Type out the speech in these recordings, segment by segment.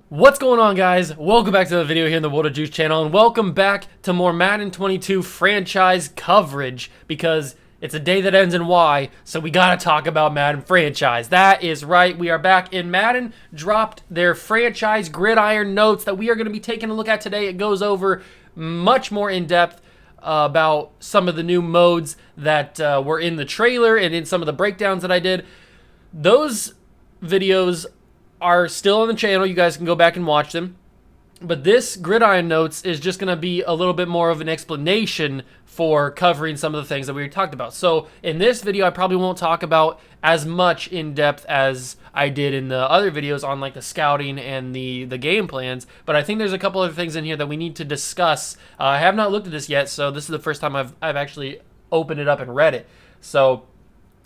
What's going on, guys? Welcome back to the video here in the World of Juice channel, and welcome back to more Madden 22 franchise coverage, because it's a day that ends in Y, so we gotta talk about Madden franchise. That is right, we are back in Madden. Dropped their franchise Gridiron Notes that we are gonna be taking a look at today. It goes over much more in depth about some of the new modes that were in the trailer and in some of the breakdowns that I did. Those videos are still on the channel. You guys can go back and watch them. But this Gridiron Notes is just going to be a little bit more of an explanation for covering some of the things that we talked about. So in this video, I probably won't talk about as much in depth as I did in the other videos on like the scouting and the game plans. But I think there's a couple other things in here that we need to discuss. I have not looked at this yet, so this is the first time I've actually opened it up and read it. So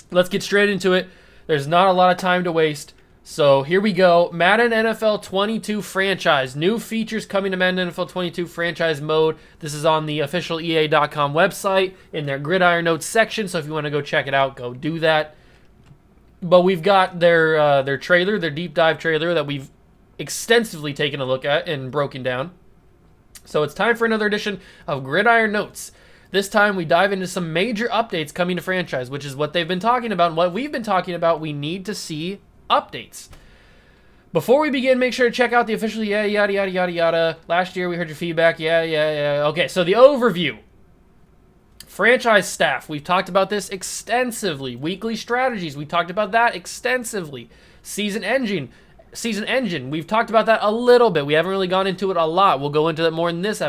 let's get straight into it. There's not a lot of time to waste. So here we go. Madden NFL 22 franchise. New features coming to Madden NFL 22 franchise mode. This is on the official EA.com website in their Gridiron Notes section. So if you want to go check it out, go do that. But we've got their trailer, their deep dive trailer that we've extensively taken a look at and broken down. So it's time for another edition of Gridiron Notes. This time we dive into some major updates coming to franchise, which is what they've been talking about and what we've been talking about. We need to see updates. Before we begin, make sure to check out the official yada yada. Last year we heard your feedback. Yeah. Okay, so the overview. Franchise staff. We've talked about this extensively. Weekly strategies. We talked about that extensively. Season engine. We've talked about that a little bit. We haven't really gone into it a lot. We'll go into that more in this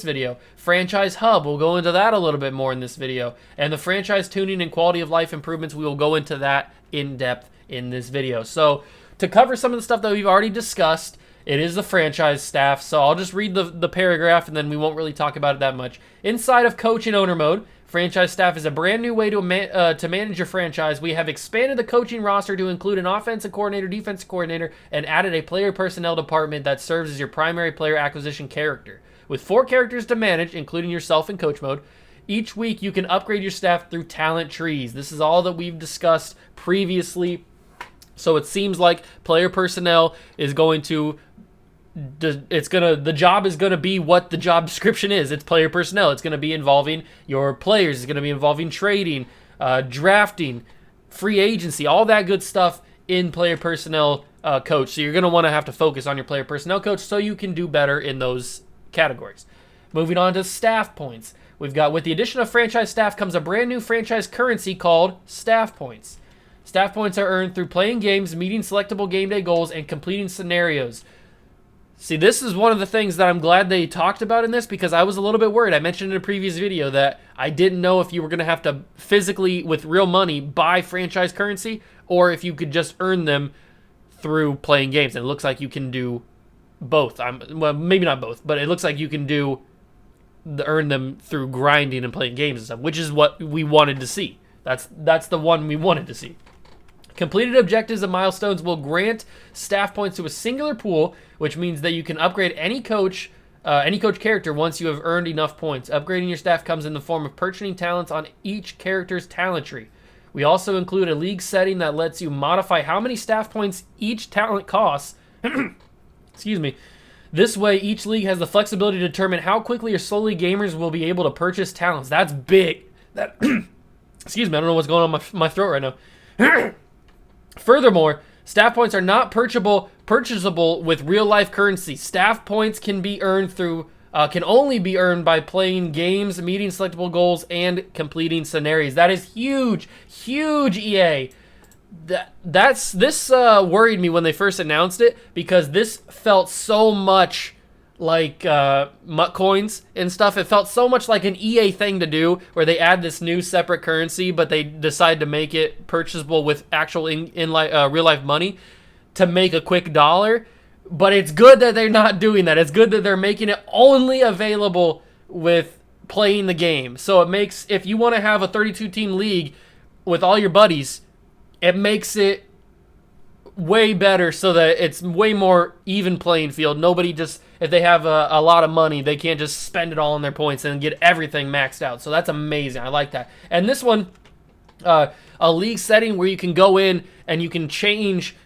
video. Franchise hub. We'll go into that a little bit more in this video. And the franchise tuning and quality of life improvements, we will go into that in depth in this video. So to cover some of the stuff that we've already discussed, it is the franchise staff. So I'll just read the paragraph and then we won't really talk about it that much. Inside of coach and owner mode, franchise staff is a brand new way to manage your franchise. We have expanded the coaching roster to include an offensive coordinator, defensive coordinator, and added a player personnel department that serves as your primary player acquisition character. With 4 characters to manage, including yourself in coach mode, each week you can upgrade your staff through talent trees. This is all that we've discussed previously. So it seems like player personnel is going to, the job is going to be what the job description is. It's player personnel. It's going to be involving your players. It's going to be involving trading, drafting, free agency, all that good stuff in player personnel coach. So you're going to want to have to focus on your player personnel coach so you can do better in those categories. Moving on to staff points. We've got, with the addition of franchise staff comes a brand new franchise currency called staff points. Staff points are earned through playing games, meeting selectable game day goals, and completing scenarios. See, this is one of the things that I'm glad they talked about in this, because I was a little bit worried. I mentioned in a previous video that I didn't know if you were going to have to physically, with real money, buy franchise currency, or if you could just earn them through playing games. And it looks like you can do both. Well, maybe not both, but it looks like you can earn them through grinding and playing games and stuff, which is what we wanted to see. That's the one we wanted to see. Completed objectives and milestones will grant staff points to a singular pool, which means that you can upgrade any coach character once you have earned enough points. Upgrading your staff comes in the form of purchasing talents on each character's talent tree. We also include a league setting that lets you modify how many staff points each talent costs. Excuse me. This way, each league has the flexibility to determine how quickly or slowly gamers will be able to purchase talents. That's big. Excuse me, I don't know what's going on my throat right now. Furthermore, staff points are not purchasable with real-life currency. Staff points can only be earned by playing games, meeting selectable goals, and completing scenarios. That is huge, huge, EA. This worried me when they first announced it, because this felt so much like MUT coins and stuff. It felt so much like an EA thing to do, where they add this new separate currency, but they decide to make it purchasable with actual real life money to make a quick dollar. But it's good that they're not doing that. It's good that they're making it only available with playing the game. So it makes, if you want to have a 32 team league with all your buddies, it makes it way better so that it's way more even playing field. Nobody just, if they have a lot of money, they can't just spend it all on their points and get everything maxed out. So that's amazing. I like that. And this one, a league setting where you can go in and you can change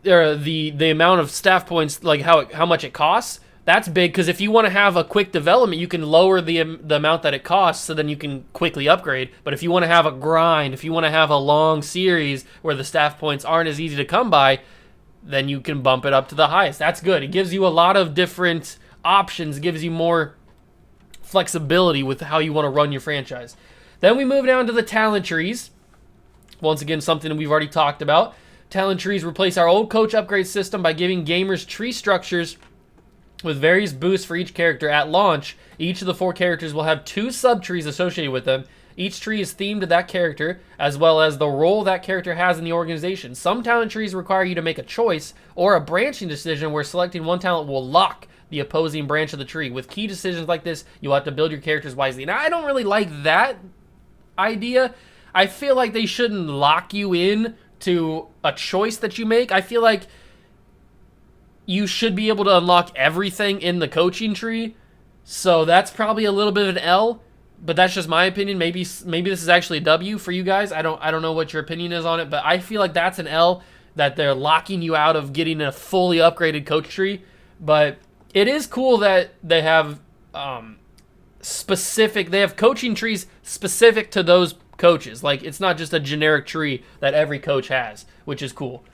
the amount of staff points, like how much it costs. That's big, because if you want to have a quick development, you can lower the amount that it costs, so then you can quickly upgrade. But if you want to have a grind, if you want to have a long series where the staff points aren't as easy to come by, then you can bump it up to the highest. That's good. It gives you a lot of different options. It gives you more flexibility with how you want to run your franchise. Then we move down to the talent trees. Once again, something that we've already talked about. Talent trees replace our old coach upgrade system by giving gamers tree structures with various boosts for each character. At launch, each of the 4 characters will have 2 sub-trees associated with them. Each tree is themed to that character, as well as the role that character has in the organization. Some talent trees require you to make a choice or a branching decision where selecting one talent will lock the opposing branch of the tree. With key decisions like this, you'll have to build your characters wisely. Now, I don't really like that idea. I feel like they shouldn't lock you in to a choice that you make. I feel like you should be able to unlock everything in the coaching tree. So that's probably a little bit of an L, but that's just my opinion. Maybe this is actually a W for you guys. I don't know what your opinion is on it, but I feel like that's an L, that they're locking you out of getting a fully upgraded coach tree. But it is cool that they have they have coaching trees specific to those coaches. Like, it's not just a generic tree that every coach has, which is cool.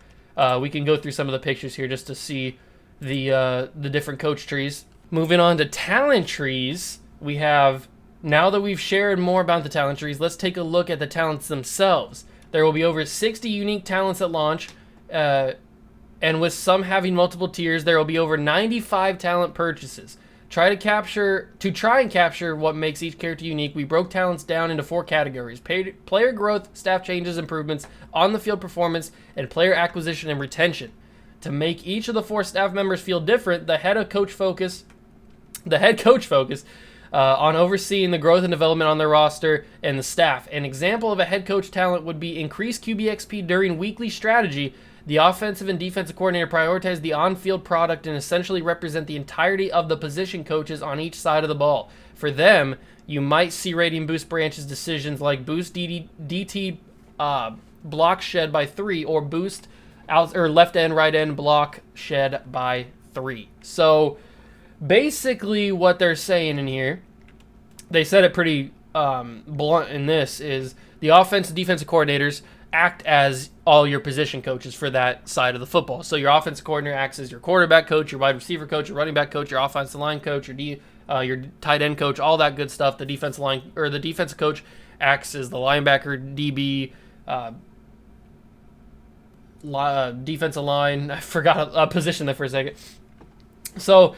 We can go through some of the pictures here just to see the different coach trees. Moving on to talent trees, we have, now that we've shared more about the talent trees, let's take a look at the talents themselves. There will be over 60 unique talents at launch, and with some having multiple tiers, there will be over 95 talent purchases. Try and capture what makes each character unique, we broke talents down into 4 categories: player growth, staff changes, improvements, on-the-field performance, and player acquisition and retention. To make each of the 4 staff members feel different, the head coach focus on overseeing the growth and development on their roster and the staff. An example of a head coach talent would be increased QBXP during weekly strategy. The offensive and defensive coordinator prioritize the on-field product and essentially represent the entirety of the position coaches on each side of the ball. For them, you might see rating boost branches decisions like boost DT block shed by 3, or boost out or left end right end block shed by 3. So basically what they're saying in here, they said it pretty blunt in this, is the offense and defensive coordinators act as all your position coaches for that side of the football. So your offensive coordinator acts as your quarterback coach, your wide receiver coach, your running back coach, your offensive line coach, your tight end coach, all that good stuff. The defensive line, or the defensive coach, acts as the linebacker, DB, defensive line. I forgot a position there for a second. So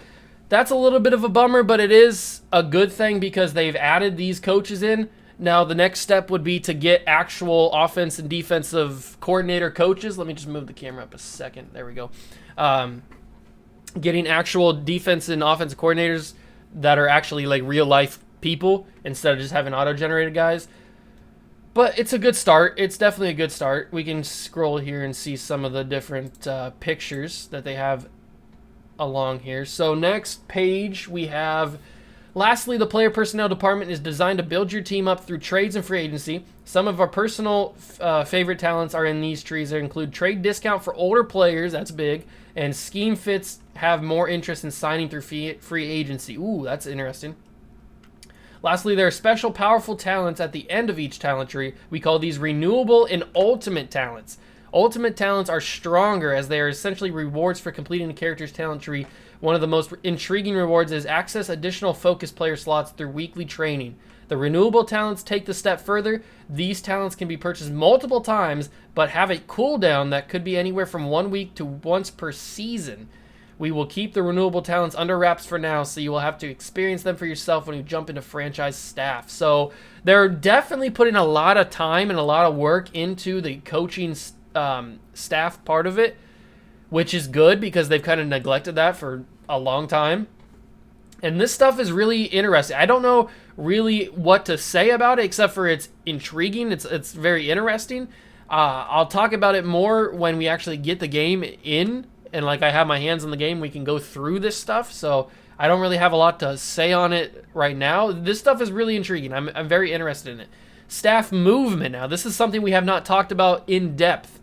that's a little bit of a bummer, but it is a good thing because they've added these coaches in. Now, the next step would be to get actual offense and defensive coordinator coaches. Let me just move the camera up a second. There we go. Getting actual defense and offensive coordinators that are actually like real life people instead of just having auto-generated guys. But it's a good start. It's definitely a good start. We can scroll here and see some of the different pictures that they have along here. So next page we have, lastly, the player personnel department is designed to build your team up through trades and free agency. Some of our personal favorite talents are in these trees. They include trade discount for older players, that's big, and scheme fits have more interest in signing through free agency. Ooh, that's interesting. Lastly, there are special powerful talents at the end of each talent tree. We call these renewable and ultimate talents. Ultimate talents are stronger as they are essentially rewards for completing the character's talent tree. One of the most intriguing rewards is access additional focus player slots through weekly training. The renewable talents take the step further. These talents can be purchased multiple times, but have a cooldown that could be anywhere from 1 week to once per season. We will keep the renewable talents under wraps for now, so you will have to experience them for yourself when you jump into franchise staff. So they're definitely putting a lot of time and a lot of work into the coaching staff part of it, which is good because they've kind of neglected that for a long time. And this stuff is really interesting. I don't know really what to say about it except for it's intriguing. It's very interesting. I'll talk about it more when we actually get the game in and like I have my hands on the game, we can go through this stuff. So I don't really have a lot to say on it right now. This stuff is really intriguing. I'm very interested in it. Staff movement. Now, this is something we have not talked about in depth.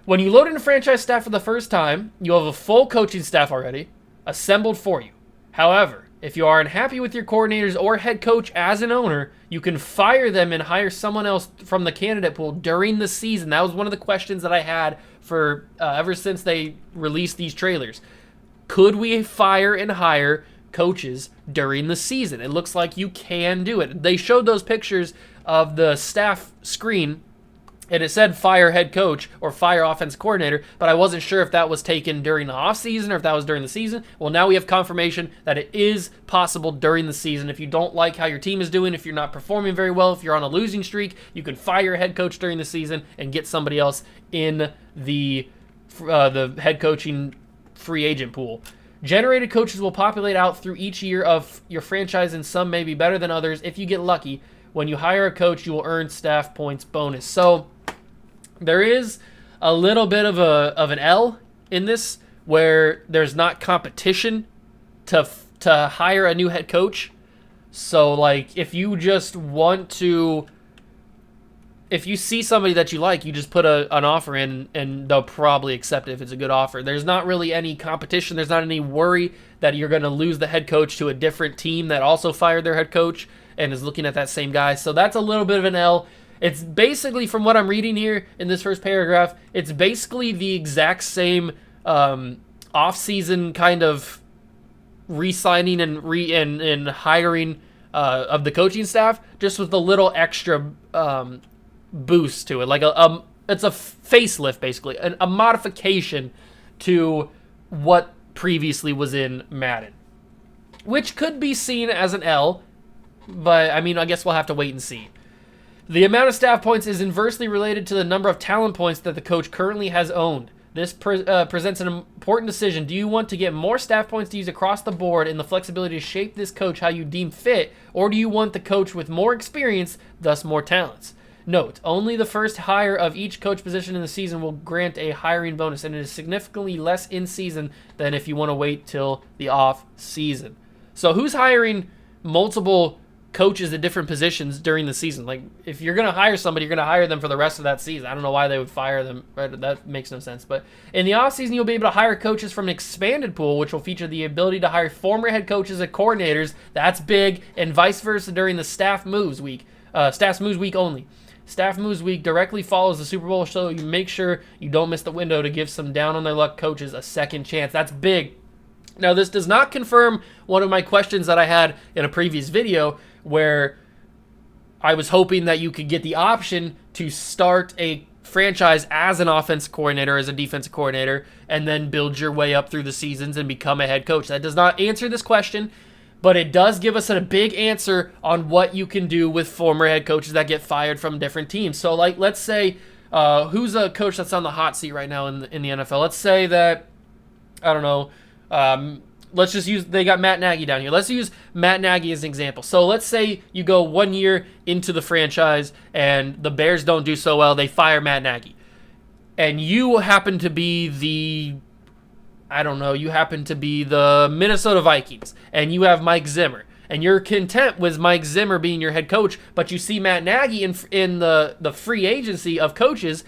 When you load in a franchise staff for the first time, you have a full coaching staff already assembled for you. However, if you are unhappy with your coordinators or head coach as an owner, you can fire them and hire someone else from the candidate pool during the season. That was one of the questions that I had for ever since they released these trailers. Could we fire and hire coaches during the season? It looks like you can do it. They showed those pictures of the staff screen, and it said fire head coach or fire offense coordinator, but I wasn't sure if that was taken during the offseason or if that was during the season. Well, now we have confirmation that it is possible during the season. If you don't like how your team is doing, if you're not performing very well, if you're on a losing streak, you can fire a head coach during the season and get somebody else in the head coaching free agent pool. Generated coaches will populate out through each year of your franchise, and some may be better than others. If you get lucky, when you hire a coach, you will earn staff points bonus. So there is a little bit of an L in this, where there's not competition to hire a new head coach. So like if you just want to, if you see somebody that you like, you just put an offer in and they'll probably accept it if it's a good offer. There's not really any competition. There's not any worry that you're going to lose the head coach to a different team that also fired their head coach and is looking at that same guy. So that's a little bit of an L. It's basically, from what I'm reading here in this first paragraph, it's basically the exact same off-season kind of re-signing and hiring of the coaching staff, just with a little extra boost to it. Like it's a facelift, basically, a modification to what previously was in Madden, which could be seen as an L, but I mean, I guess we'll have to wait and see. The amount of staff points is inversely related to the number of talent points that the coach currently has owned. This presents an important decision. Do you want to get more staff points to use across the board and the flexibility to shape this coach how you deem fit, or do you want the coach with more experience, thus more talents? Note, only the first hire of each coach position in the season will grant a hiring bonus, and it is significantly less in season than if you want to wait till the off season. So who's hiring multiple coaches at different positions during the season? Like, if you're going to hire somebody, you're going to hire them for the rest of that season. I don't know why they would fire them. Right? That makes no sense. But in the offseason, you'll be able to hire coaches from an expanded pool, which will feature the ability to hire former head coaches and coordinators. That's big. And vice versa during the staff moves week. Staff moves week only. Staff moves week directly follows the Super Bowl, so you make sure you don't miss the window to give some down-on-their-luck coaches a second chance. That's big. Now, this does not confirm one of my questions that I had in a previous video, where I was hoping that you could get the option to start a franchise as an offense coordinator, as a defensive coordinator, and then build your way up through the seasons and become a head coach. That does not answer this question, but it does give us a big answer on what you can do with former head coaches that get fired from different teams. So, like, let's say, who's a coach that's on the hot seat right now in the NFL? Let's say that, I don't know, let's just use, they got Matt Nagy down here. Let's use Matt Nagy as an example. So let's say you go 1 year into the franchise and the Bears don't do so well. They fire Matt Nagy. And you happen to be the Minnesota Vikings. And you have Mike Zimmer. And you're content with Mike Zimmer being your head coach, but you see Matt Nagy in the free agency of coaches.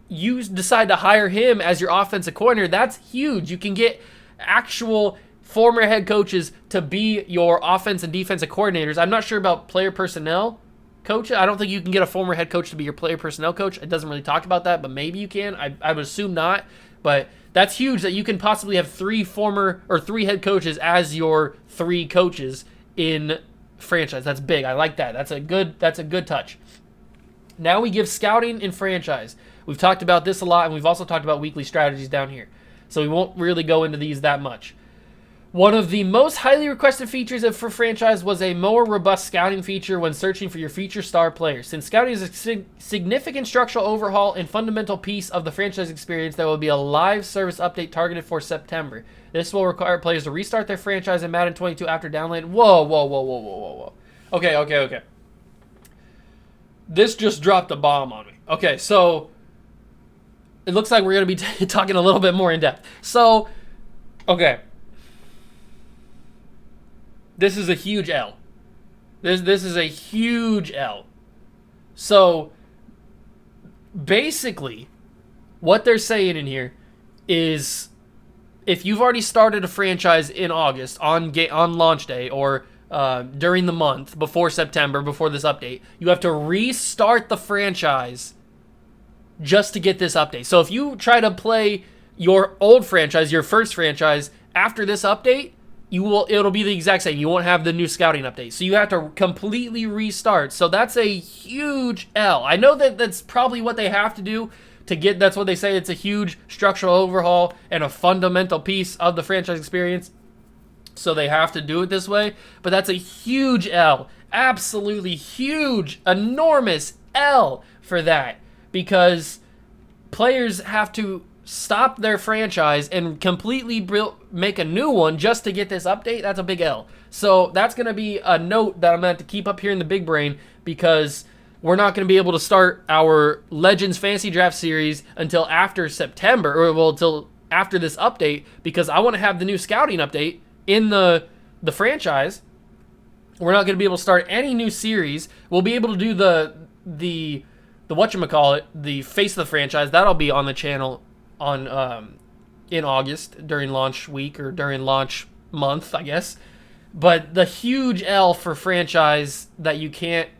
You decide to hire him as your offensive coordinator. That's huge. You can get actual former head coaches to be your offense and defensive coordinators. I'm not sure about player personnel coach. I don't think you can get a former head coach to be your player personnel coach. It doesn't really talk about that, but maybe you can. I would assume not. But that's huge that you can possibly have three head coaches as your three coaches in franchise. That's big. I like that. That's a good touch. Now we give scouting in franchise. We've talked about this a lot, and we've also talked about weekly strategies down here. So we won't really go into these that much. One of the most highly requested features for franchise was a more robust scouting feature when searching for your future star players. Since scouting is a significant structural overhaul and fundamental piece of the franchise experience, there will be a live service update targeted for September. This will require players to restart their franchise in Madden 22 after downloading. Whoa. Okay. This just dropped a bomb on me. Okay, so it looks like we're going to be talking a little bit more in depth. So, okay. This is a huge L. This is a huge L. So, basically, what they're saying in here is if you've already started a franchise in August on launch day or during the month before September, before this update, you have to restart the franchise just to get this update. So if you try to play your old franchise, your first franchise, after this update, it'll be the exact same. You won't have the new scouting update. So you have to completely restart. So that's a huge L. I know that that's probably what they have to do to get, that's what they say, it's a huge structural overhaul and a fundamental piece of the franchise experience. So they have to do it this way. But that's a huge L. Absolutely huge, enormous L for that. Because players have to stop their franchise and completely make a new one just to get this update. That's a big L. So that's going to be a note that I'm going to have to keep up here in the big brain, because we're not going to be able to start our Legends Fantasy Draft series until after September, or well, until after this update, because I want to have the new scouting update in the franchise. We're not going to be able to start any new series. We'll be able to do the whatchamacallit, the face of the franchise. That'll be on the channel on in August during launch week or during launch month, I guess. But the huge L for franchise that you can't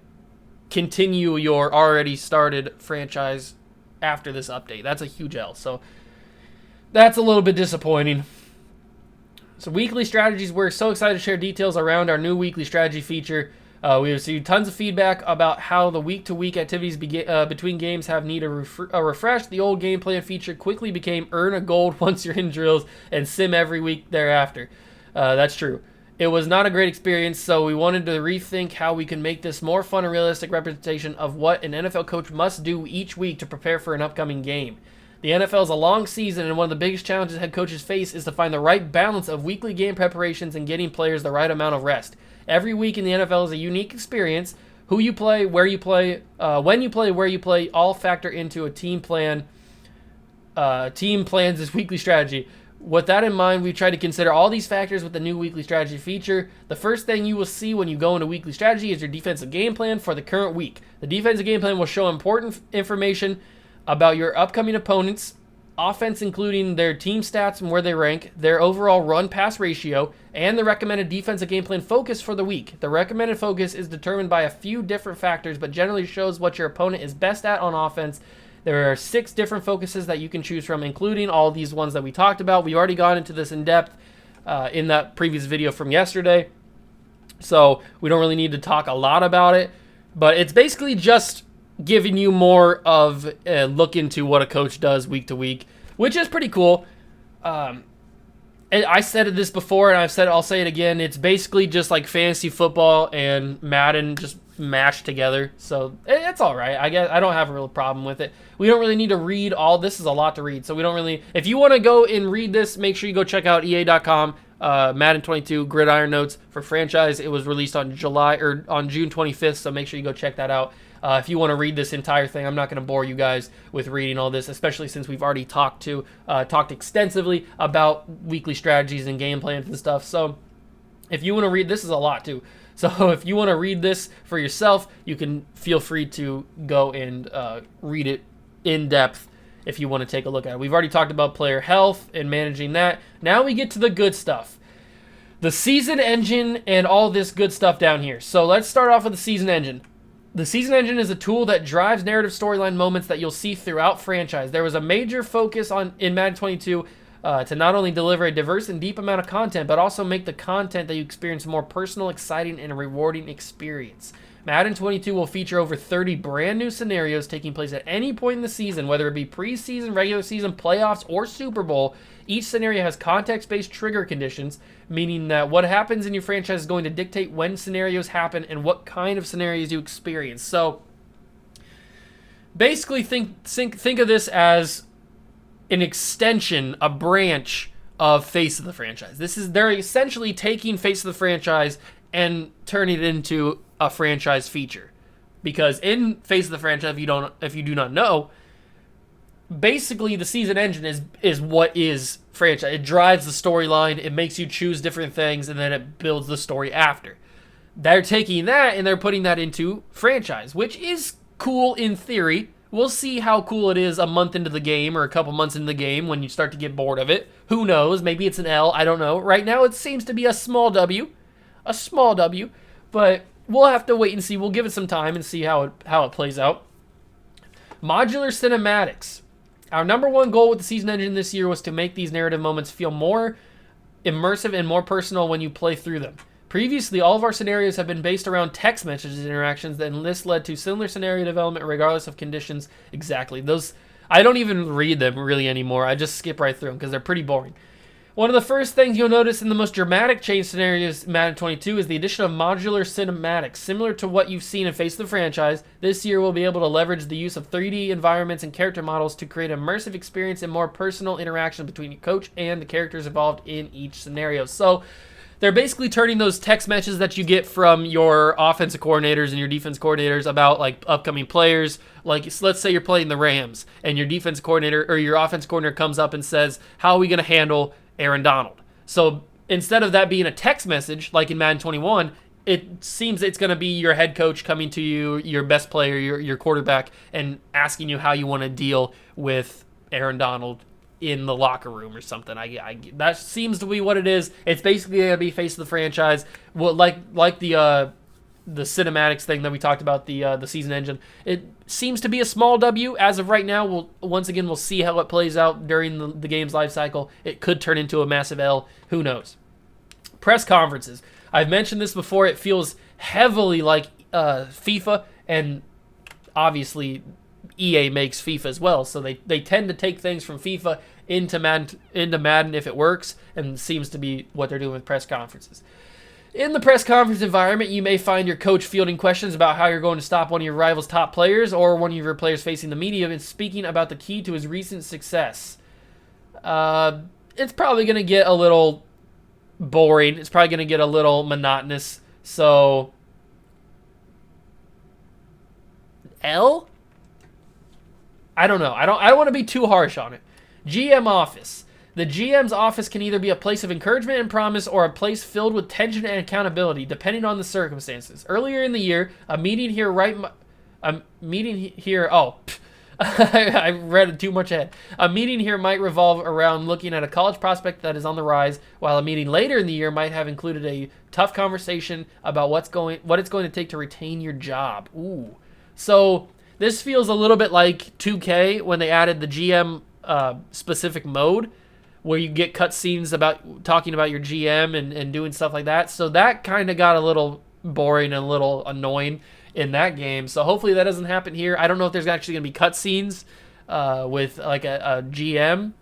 continue your already started franchise after this update. That's a huge L. So that's a little bit disappointing. So weekly strategies, we're so excited to share details around our new weekly strategy feature. We received tons of feedback about how the week-to-week activities between games have need a refresh. The old game plan feature quickly became earn a gold once you're in drills and sim every week thereafter. That's true. It was not a great experience, so we wanted to rethink how we can make this more fun and realistic representation of what an NFL coach must do each week to prepare for an upcoming game. The NFL is a long season, and one of the biggest challenges head coaches face is to find the right balance of weekly game preparations and getting players the right amount of rest. Every week in the NFL is a unique experience. Who you play, where you play, when you play, where you play, all factor into a team plan. Team plans this weekly strategy. With that in mind, we've tried to consider all these factors with the new weekly strategy feature. The first thing you will see when you go into weekly strategy is your defensive game plan for the current week. The defensive game plan will show important information about your upcoming opponents, offense including their team stats and where they rank, their overall run-pass ratio, and the recommended defensive game plan focus for the week. The recommended focus is determined by a few different factors, but generally shows what your opponent is best at on offense. There are 6 different focuses that you can choose from, including all these ones that we talked about. We already got into this in depth in that previous video from yesterday, so we don't really need to talk a lot about it, but it's basically just giving you more of a look into what a coach does week to week, which is pretty cool. And I said this before, and I'll say it again. It's basically just like fantasy football and Madden just mashed together. So it's all right. I guess I don't have a real problem with it. We don't really need to read all. This is a lot to read, so we don't really. If you want to go and read this, make sure you go check out EA.com. Madden 22 Gridiron Notes for franchise. It was released on June 25th, so make sure you go check that out. If you want to read this entire thing, I'm not going to bore you guys with reading all this, especially since we've already talked extensively about weekly strategies and game plans and stuff. So if you want to read, this is a lot too. So if you want to read this for yourself, you can feel free to go and read it in depth if you want to take a look at it. We've already talked about player health and managing that. Now we get to the good stuff. The season engine and all this good stuff down here. So let's start off with the season engine. The season engine is a tool that drives narrative storyline moments that you'll see throughout franchise. There was a major focus in Madden 22 to not only deliver a diverse and deep amount of content, but also make the content that you experience a more personal, exciting, and rewarding experience. Madden 22 will feature over 30 brand new scenarios taking place at any point in the season, whether it be preseason, regular season, playoffs, or Super Bowl. Each scenario has context-based trigger conditions, meaning that what happens in your franchise is going to dictate when scenarios happen and what kind of scenarios you experience. So basically think of this as an extension, a branch of Face of the Franchise. They're essentially taking Face of the Franchise and turning it into a franchise feature. Because in Face of the Franchise, if you do not know, basically the season engine is what is franchise. It drives the storyline, it makes you choose different things, and then it builds the story after. They're taking that and they're putting that into franchise, which is cool in theory. We'll see how cool it is a month into the game or a couple months into the game when you start to get bored of it. Who knows? Maybe it's an L. I don't know. Right now it seems to be a small W. A small W. But we'll have to wait and see. We'll give it some time and see how it plays out. Modular Cinematics. Our number one goal with the season engine this year was to make these narrative moments feel more immersive and more personal when you play through them. Previously, all of our scenarios have been based around text messages interactions, and this led to similar scenario development regardless of conditions. Exactly. Those, I don't even read them really anymore. I just skip right through them because they're pretty boring. One of the first things you'll notice in the most dramatic change scenarios in Madden 22 is the addition of modular cinematics. Similar to what you've seen in Face of the Franchise, this year we'll be able to leverage the use of 3D environments and character models to create an immersive experience and more personal interaction between your coach and the characters involved in each scenario. So they're basically turning those text messages that you get from your offensive coordinators and your defense coordinators about like upcoming players. Like, let's say you're playing the Rams and your defense coordinator or your offense coordinator comes up and says, "How are we going to handle Aaron Donald?" So instead of that being a text message like in Madden 21, it seems it's going to be your head coach coming to you, your best player, your quarterback, and asking you how you want to deal with Aaron Donald in the locker room or something. That seems to be what it is. It's basically going to be Face of the Franchise. Well, like the cinematics thing that we talked about, the season engine. It seems to be a small W as of right now. We'll see how it plays out during the game's life cycle. It could turn into a massive L. Who knows? Press conferences. I've mentioned this before. It feels heavily like FIFA, and obviously EA makes FIFA as well, so they tend to take things from FIFA into Madden if it works, and it seems to be what they're doing with press conferences. In the press conference environment, you may find your coach fielding questions about how you're going to stop one of your rival's top players or one of your players facing the media and speaking about the key to his recent success. It's probably going to get a little boring. It's probably going to get a little monotonous. So, L? I don't know. I don't want to be too harsh on it. GM office. The GM's office can either be a place of encouragement and promise or a place filled with tension and accountability, depending on the circumstances. Earlier in the year, I read too much ahead. A meeting here might revolve around looking at a college prospect that is on the rise, while a meeting later in the year might have included a tough conversation about what it's going to take to retain your job. Ooh. So this feels a little bit like 2K when they added the GM specific mode, where you get cutscenes about talking about your GM and doing stuff like that. So that kind of got a little boring and a little annoying in that game. So hopefully that doesn't happen here. I don't know if there's actually going to be cutscenes with like a GM.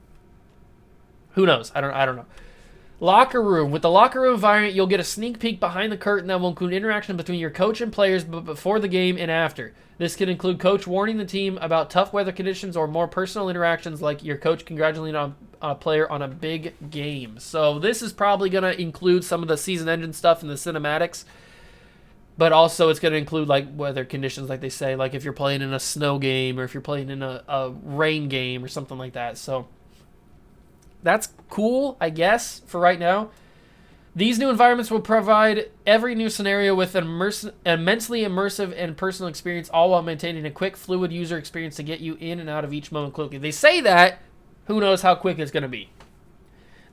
Who knows? I don't know. Locker room. With the locker room environment, you'll get a sneak peek behind the curtain that will include interaction between your coach and players before the game and after. This can include coach warning the team about tough weather conditions or more personal interactions like your coach congratulating on a player on a big game. So this is probably going to include some of the season engine stuff in the cinematics, but also it's going to include like weather conditions, like they say, like if you're playing in a snow game or if you're playing in a rain game or something like that. So that's cool, I guess, for right now. These new environments will provide every new scenario with an immensely immersive and personal experience, all while maintaining a quick, fluid user experience to get you in and out of each moment quickly. They say that, who knows how quick it's going to be.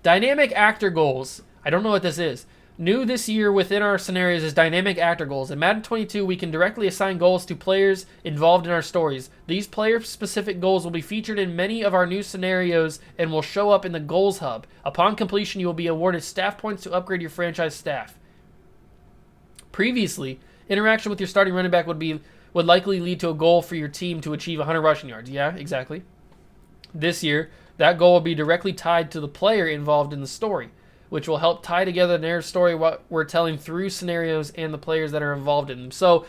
Dynamic actor goals. I don't know what this is. New this year within our scenarios is dynamic actor goals. In Madden 22, we can directly assign goals to players involved in our stories. These player-specific goals will be featured in many of our new scenarios and will show up in the Goals Hub. Upon completion, you will be awarded staff points to upgrade your franchise staff. Previously, interaction with your starting running back would likely lead to a goal for your team to achieve 100 rushing yards. Yeah, exactly. This year, that goal will be directly tied to the player involved in the story, which will help tie together the narrative story what we're telling through scenarios and the players that are involved in them. So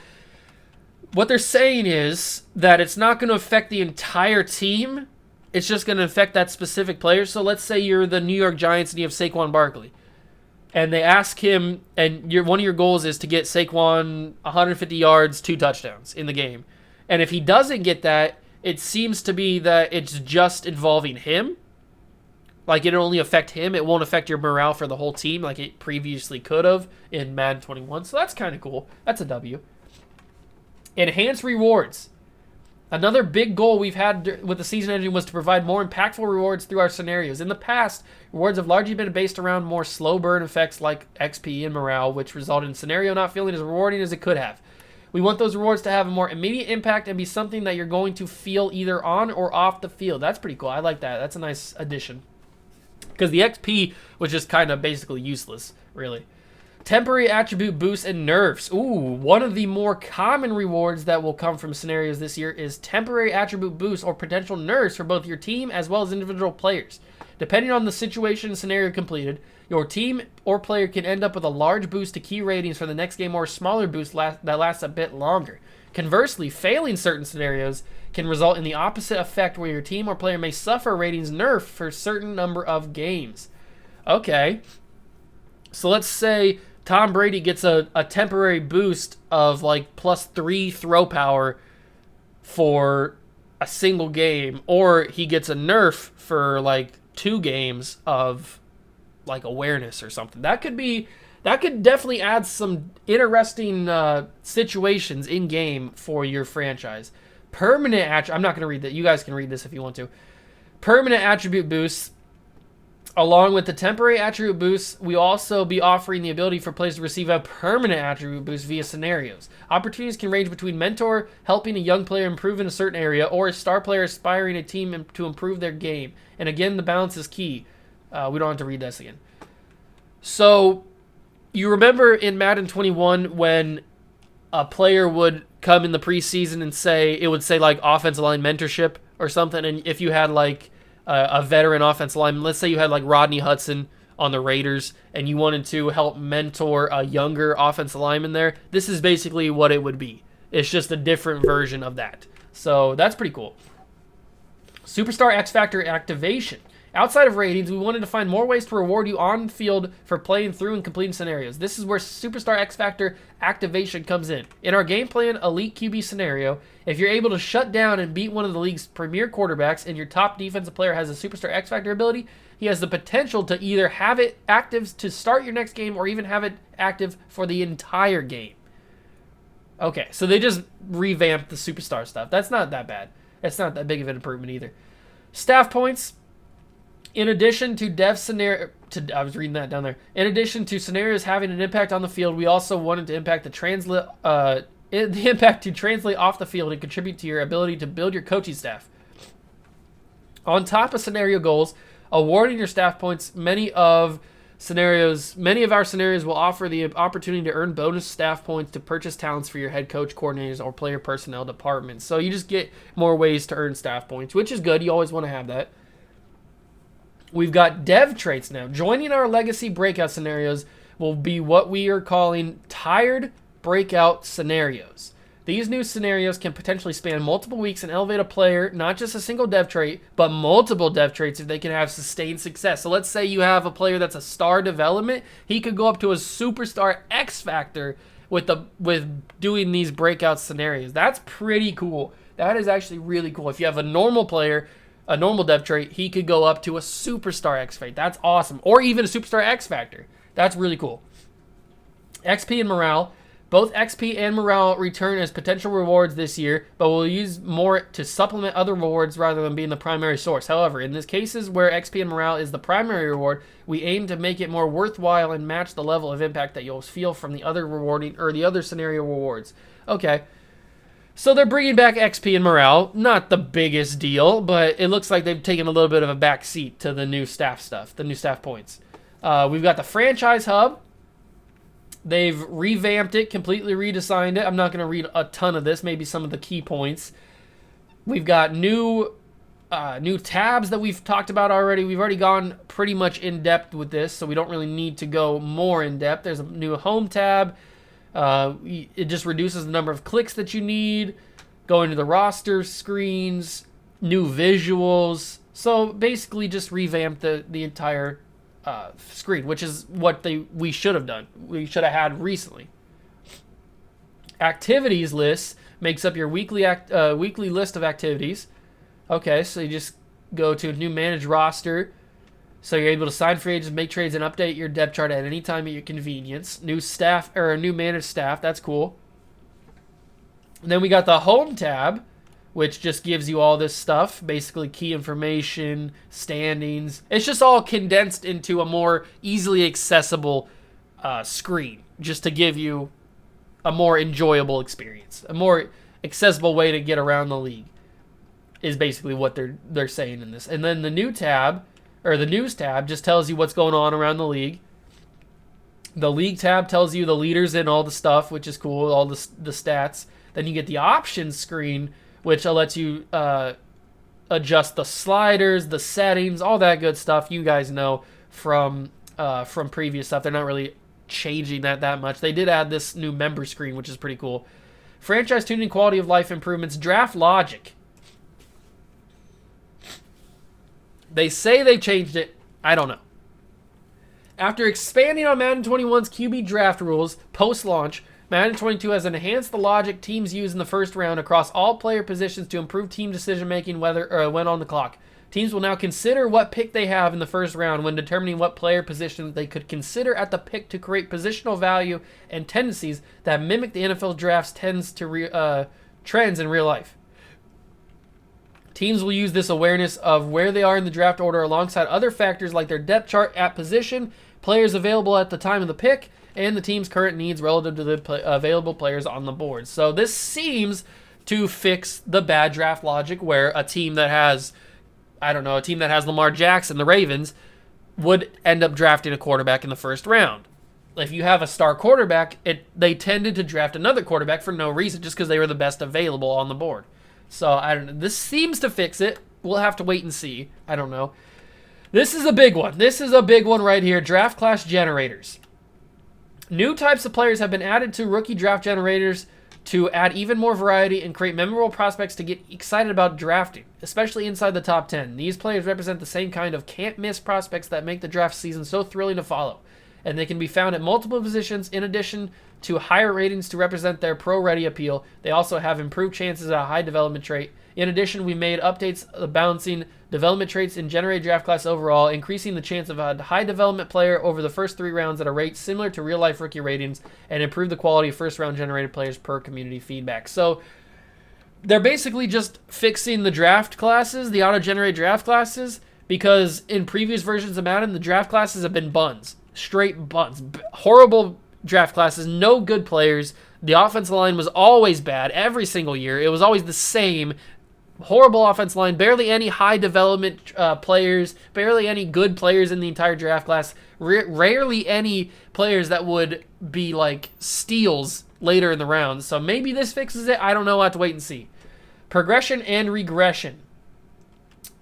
what they're saying is that it's not going to affect the entire team. It's just going to affect that specific player. So let's say you're the New York Giants and you have Saquon Barkley, and they ask him, and one of your goals is to get Saquon 150 yards, 2 touchdowns in the game. And if he doesn't get that, it seems to be that it's just involving him. Like, it'll only affect him. It won't affect your morale for the whole team like it previously could have in Madden 21. So that's kind of cool. That's a W. Enhanced rewards. Another big goal we've had with the season ending was to provide more impactful rewards through our scenarios. In the past, rewards have largely been based around more slow burn effects like XP and morale, which resulted in scenario not feeling as rewarding as it could have. We want those rewards to have a more immediate impact and be something that you're going to feel either on or off the field. That's pretty cool. I like that. That's a nice addition. Because the XP was just kind of basically useless, really. Temporary attribute boosts and nerfs. Ooh, one of the more common rewards that will come from scenarios this year is temporary attribute boosts or potential nerfs for both your team as well as individual players. Depending on the situation and scenario completed, your team or player can end up with a large boost to key ratings for the next game or a smaller boost that lasts a bit longer. Conversely, failing certain scenarios can result in the opposite effect where your team or player may suffer ratings nerf for a certain number of games. Okay, so let's say Tom Brady gets a temporary boost of like +3 throw power for a single game, or he gets a nerf for like 2 games of like awareness or something. That could definitely add some interesting situations in game for your franchise. Permanent I'm not going to read that. You guys can read this if you want to. Permanent attribute boosts. Along with the temporary attribute boosts, we also be offering the ability for players to receive a permanent attribute boost via scenarios. Opportunities can range between mentor helping a young player improve in a certain area, or a star player aspiring a team to improve their game. And again, the balance is key. We don't have to read this again. So, you remember in Madden 21 when a player would come in the preseason and it would say like offensive line mentorship or something, and if you had like a veteran offensive lineman, let's say you had like Rodney Hudson on the Raiders and you wanted to help mentor a younger offensive lineman there, this is basically what it would be. It's just a different version of that. So that's pretty cool. Superstar X Factor activation. Outside of ratings, we wanted to find more ways to reward you on field for playing through and completing scenarios. This is where Superstar X Factor activation comes in. In our game plan Elite QB scenario, if you're able to shut down and beat one of the league's premier quarterbacks and your top defensive player has a Superstar X Factor ability, he has the potential to either have it active to start your next game or even have it active for the entire game. Okay, so they just revamped the Superstar stuff. That's not that bad. It's not that big of an improvement either. Staff points. In addition to I was reading that down there. In addition to scenarios having an impact on the field, we also wanted to impact the impact to translate off the field and contribute to your ability to build your coaching staff. On top of scenario goals, awarding your staff points, many of our scenarios will offer the opportunity to earn bonus staff points to purchase talents for your head coach, coordinators, or player personnel departments. So you just get more ways to earn staff points, which is good. You always want to have that. We've got dev traits now. Joining our legacy breakout scenarios will be what we are calling tired breakout scenarios. These new scenarios can potentially span multiple weeks and elevate a player, not just a single dev trait, but multiple dev traits if they can have sustained success. So let's say you have a player that's a star development. He could go up to a superstar X Factor with doing these breakout scenarios. That's pretty cool. That is actually really cool. If you have a normal player, a normal dev trait, he could go up to a superstar X Factor. That's awesome. Or even a superstar X Factor. That's really cool. XP and morale. Both XP and morale return as potential rewards this year, but we'll use more to supplement other rewards rather than being the primary source. However, in these cases where XP and morale is the primary reward, we aim to make it more worthwhile and match the level of impact that you'll feel from the other rewarding or the other scenario rewards. Okay. So they're bringing back XP and morale. Not the biggest deal, but it looks like they've taken a little bit of a back seat to the new staff stuff, the new staff points. We've got the franchise hub. They've revamped it, completely redesigned it. I'm not going to read a ton of this, maybe some of the key points. We've got new tabs that we've talked about already. We've already gone pretty much in depth with this, so we don't really need to go more in depth. There's a new home tab. It just reduces the number of clicks that you need. Going to the roster screens, new visuals. So basically just revamp the entire screen, which is what we should have done. We should have had recently. Activities lists makes up your weekly list of activities. Okay, so you just go to a new managed roster. So you're able to sign free agents, make trades, and update your depth chart at any time at your convenience. New staff, or a new managed staff. That's cool. And then we got the home tab, which just gives you all this stuff, basically key information, standings. It's just all condensed into a more easily accessible screen, just to give you a more enjoyable experience, a more accessible way to get around the league, is basically what they're saying in this. And then the new tab, or the news tab, just tells you what's going on around the league. The league tab tells you the leaders and all the stuff, which is cool, all the stats. Then you get the options screen, which lets you adjust the sliders, the settings, all that good stuff. You guys know from previous stuff. They're not really changing that much. They did add this new member screen, which is pretty cool. Franchise tuning, quality of life improvements, draft logic. They say they changed it. I don't know. After expanding on Madden 21's QB draft rules post-launch, Madden 22 has enhanced the logic teams use in the first round across all player positions to improve team decision-making when on the clock. Teams will now consider what pick they have in the first round when determining what player positions they could consider at the pick to create positional value and tendencies that mimic the NFL draft's trends in real life. Teams will use this awareness of where they are in the draft order alongside other factors like their depth chart at position, players available at the time of the pick, and the team's current needs relative to the available players on the board. So this seems to fix the bad draft logic where a team that has, a team that has Lamar Jackson, the Ravens, would end up drafting a quarterback in the first round. If you have a star quarterback, they tended to draft another quarterback for no reason, just because they were the best available on the board. So, I don't know. This seems to fix it. We'll have to wait and see. I don't know. This is a big one. This is a big one right here. Draft class generators. New types of players have been added to rookie draft generators to add even more variety and create memorable prospects to get excited about drafting, especially inside the top 10. These players represent the same kind of can't-miss prospects that make the draft season so thrilling to follow, and they can be found at multiple positions in addition to higher ratings to represent their pro-ready appeal. They also have improved chances at a high development trait. In addition, we made updates balancing development traits in generated draft class overall, increasing the chance of a high development player over the first 3 rounds at a rate similar to real-life rookie ratings, and improve the quality of first-round generated players per community feedback. So they're basically just fixing the draft classes, the auto-generated draft classes, because in previous versions of Madden, the draft classes have been buns. Straight buns. Horrible draft classes, no good players. The offensive line was always bad every single year. It was always the same. Horrible offensive line, barely any high development players, barely any good players in the entire draft class, rarely any players that would be like steals later in the round. So maybe this fixes it. I don't know. We'll have to wait and see. Progression and regression.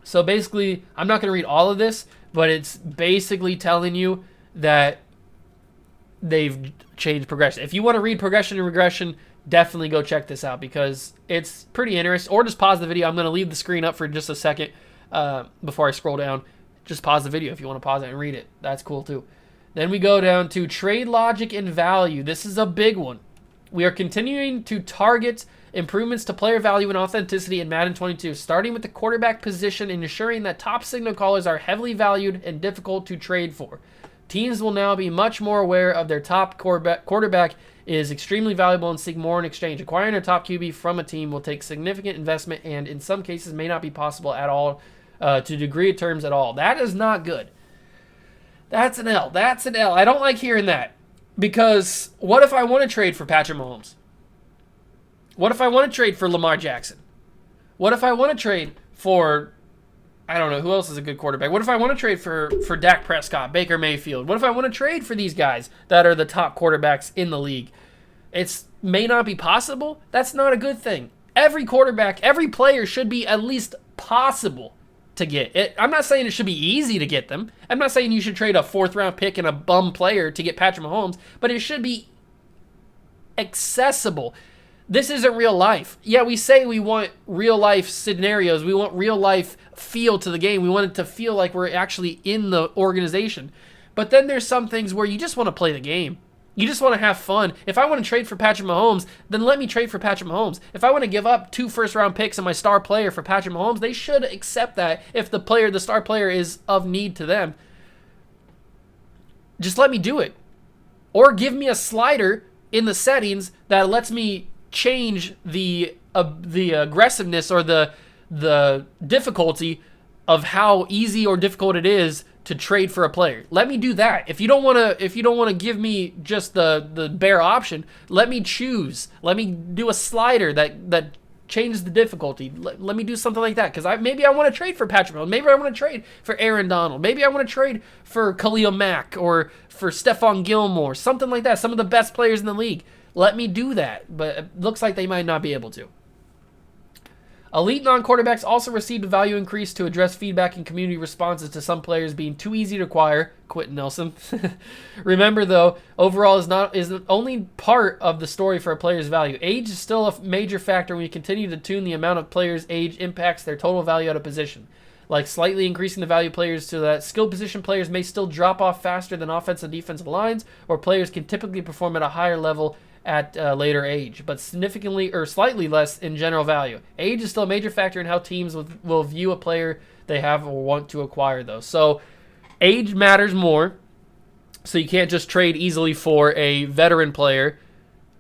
So basically, I'm not going to read all of this, but it's basically telling you that they've changed progression. If you want to read progression and regression, definitely go check this out because it's pretty interesting. Or just pause the video. I'm going to leave the screen up for just a second before I scroll down. Just pause the video if you want to pause it and read it. That's cool too. Then we go down to trade logic and value. This is a big one. We are continuing to target improvements to player value and authenticity in Madden 22, starting with the quarterback position and ensuring that top signal callers are heavily valued and difficult to trade for. Teams will now be much more aware of their top quarterback is extremely valuable and seek more in exchange. Acquiring a top QB from a team will take significant investment and in some cases may not be possible at all to degree of terms at all. That is not good. That's an L. That's an L. I don't like hearing that because what if I want to trade for Patrick Mahomes? What if I want to trade for Lamar Jackson? What if I want to trade for, I don't know, who else is a good quarterback? What if I want to trade for Dak Prescott, Baker Mayfield? What if I want to trade for these guys that are the top quarterbacks in the league? It may not be possible. That's not a good thing. Every quarterback, every player should be at least possible to get. I'm not saying it should be easy to get them. I'm not saying you should trade a 4th-round pick and a bum player to get Patrick Mahomes, but it should be accessible. This isn't real life. Yeah, we say we want real life scenarios. We want real life feel to the game. We want it to feel like we're actually in the organization. But then there's some things where you just want to play the game. You just want to have fun. If I want to trade for Patrick Mahomes, then let me trade for Patrick Mahomes. If I want to give up 2 first-round picks and my star player for Patrick Mahomes, they should accept that if the star player is of need to them. Just let me do it. Or give me a slider in the settings that lets me change the aggressiveness or the difficulty of how easy or difficult it is to trade for a player. Let me do that. If you don't want to give me just the bare option, let me choose. Let me do a slider that changes the difficulty. Let me do something like that, because maybe I want to trade for Patrick Mahomes. Maybe I want to trade for Aaron Donald. Maybe I want to trade for Khalil Mack or for Stephon Gilmore, something like that. Some of the best players in the league. Let me do that, but it looks like they might not be able to. Elite non-quarterbacks also received a value increase to address feedback and community responses to some players being too easy to acquire. Quentin Nelson. Remember, though, overall is only part of the story for a player's value. Age is still a major factor when you continue to tune the amount of players' age impacts their total value at a position. Like slightly increasing the value of players so that skill position players may still drop off faster than offensive and defensive lines, or players can typically perform at a higher level at a later age, but significantly or slightly less in general value. Age is still a major factor in how teams will view a player they have or want to acquire, though. So age matters more, so you can't just trade easily for a veteran player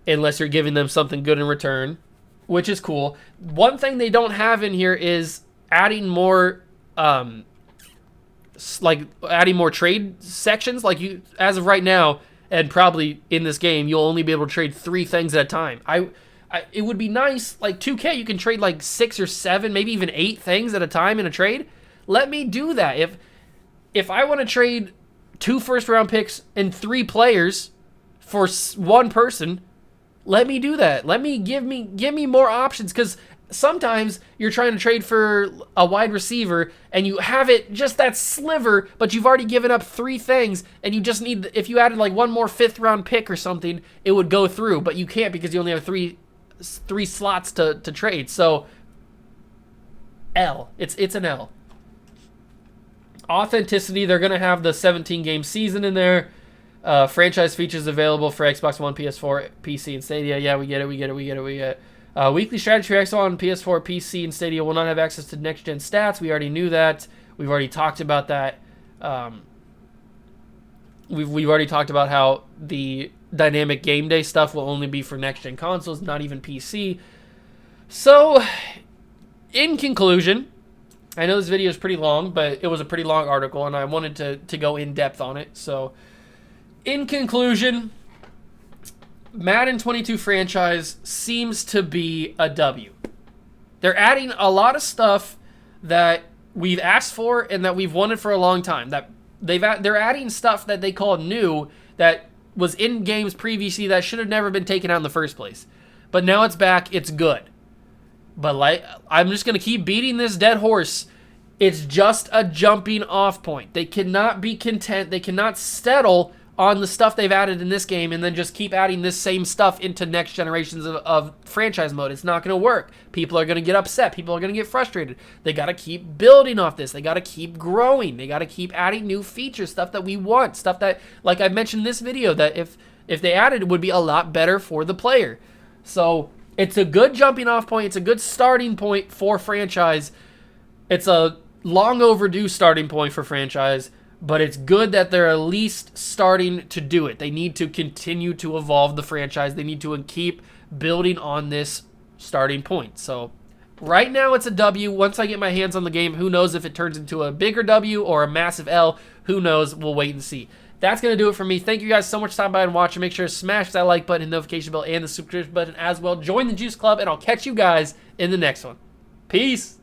unless you're giving them something good in return, which is cool. One thing they don't have in here is adding more adding more trade sections. Like, you, as of right now, and probably in this game, you'll only be able to trade 3 things at a time. It would be nice, like 2K, you can trade like 6 or 7, maybe even 8 things at a time in a trade. Let me do that. If I want to trade 2 first-round picks and 3 players for 1 person, let me do that. Give me more options, because sometimes you're trying to trade for a wide receiver and you have it just that sliver, but you've already given up 3 things, and you just need, if you added like 1 more 5th-round pick or something, it would go through, but you can't because you only have three slots to trade. So it's an L. Authenticity, they're going to have the 17-game season in there. Franchise features available for Xbox One, PS4, PC, and Stadia. Yeah, we get it. Weekly strategy for Xbox on PS4, PC, and Stadia will not have access to next-gen stats. We already knew that. We've already talked about that. We've already talked about how the dynamic game day stuff will only be for next-gen consoles, not even PC. So, in conclusion, I know this video is pretty long, but it was a pretty long article, and I wanted to go in-depth on it. So, in conclusion, Madden 22 franchise seems to be a W. They're adding a lot of stuff that we've asked for and that we've wanted for a long time. They're adding stuff that they call new, that was in games previously that should have never been taken out in the first place. But now it's back. It's good. But I'm just going to keep beating this dead horse. It's just a jumping off point. They cannot be content. They cannot settle on the stuff they've added in this game and then just keep adding this same stuff into next generations of franchise mode. It's not going to work. People are going to get upset. People are going to get frustrated. They got to keep building off this. They got to keep growing. They got to keep adding new features, stuff that we want, stuff that, like I mentioned in this video, that if they added, it would be a lot better for the player. So it's a good jumping off point. It's a good starting point for franchise. It's a long overdue starting point for franchise. But it's good that they're at least starting to do it. They need to continue to evolve the franchise. They need to keep building on this starting point. So right now it's a W. Once I get my hands on the game, who knows if it turns into a bigger W or a massive L. Who knows? We'll wait and see. That's going to do it for me. Thank you guys so much for stopping by and watching. Make sure to smash that like button and notification bell and the subscription button as well. Join the Juice Club, and I'll catch you guys in the next one. Peace.